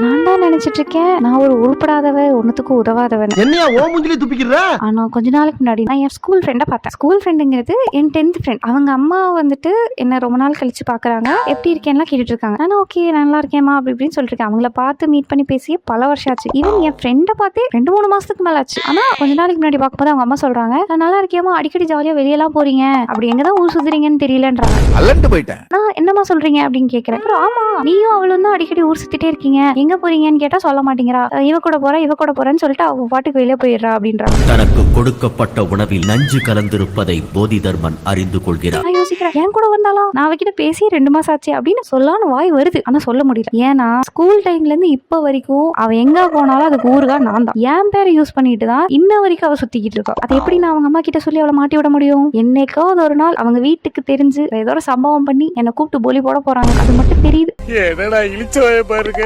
நான் தான் நினைச்சிட்டு இருக்கேன் நான் ஒரு உருப்படாதவ, ஒன்னுத்துக்கும் உதவாதவன். என்னையா ஓ மூஞ்சிலே துப்பிக்கிறற? ஆனா கொஞ்ச நாளுக்கு முன்னாடி நான் என் ஸ்கூல் ஃப்ரெண்டை பார்த்தேன். ஸ்கூல் ஃப்ரெண்டுங்கிறது என் 10th ஃப்ரெண்ட். அவங்க அம்மா வந்துட்டு என்ன ரொம்ப நாள் கழிச்சு பாக்குறாங்க. எப்படி இருக்கேன்லாம் கேட்டுட்டு இருக்காங்க. நான் ஓகே நல்லா இருக்கேமா அப்படி இப்படின்னு சொல்லிருக்கேன். அவங்கள பார்த்து மீட் பண்ணி பேசியே பல வருஷம் ஆச்சு. ஈவன் என் ஃப்ரெண்டை பார்த்தே 2-3 மாசத்துக்கு மேல ஆச்சு. ஆனா கொஞ்ச நாளைக்கு முன்னாடி பார்க்கும்போது அவங்க அம்மா சொல்றாங்க, நான் நல்லா இருக்கேமா, அடிக்கடி ஜாலியா வெளியெல்லாம் போறீங்க, அப்படி எங்கதான் ஊர் சுத்துறீங்கன்னு தெரியலன்றாங்க. அலண்டு போயிட்டேன். நான் என்னமா சொல்றீங்க அப்படின்னு கேட்கிறேன். அப்புறம் ஆமா நீயும் அவளும் தான் அடிக்கடி ஊர் சுத்திட்டே இருக்கீங்க, எங்க போறீங்கன்னு கேட்டா சொல்ல மாட்டேங்கிறா, இவ கூட போறா இவ கூட போறேன்னு சொல்லிட்டு அவங்க பாட்டுக்கு வெளியே போயிடுறா அப்படின்றாங்க. தனக்கு கொடுக்கப்பட்ட உணவில் நஞ்சு கலந்திருப்பதை போதி தர்மன் அறிந்து கொள்கிறார். நான் யோசிக்கிறேன், என் கூட வந்தாலும் நான் அவகிட்ட பேசி 2 மாசம் ஆச்சு அப்படின்னு சொல்லான்னு வாய் வருது. ஆனா சொல்ல முடியல. ஏன்னா ஸ்கூல் டைம்ல இருந்து இப்ப வரைக்கும் அவ எங்க போனாலும் அதுக்கு ஊருகா நான் தான். என் பேரை யூஸ் பண்ணிட்டு தான் இன்ன வரைக்கும் அவ சுத்திக்கிட்டு இருக்கா. அது எப்படி நான் அவங்க அம்மா கிட்ட சொல்லி அவளை மாட்டி விட முடியும்? என்னைக்காவது ஒரு நாள் அவங்க வீட்டுக்கு தெரிஞ்சு ஏதோ ஒரு சம்பவம் பண்ணி என்னை கூப்பிட்டு போலி போட போறாங்க. அது மட்டும் தெரியுது. என்னடா இழிச்ச பாருங்க.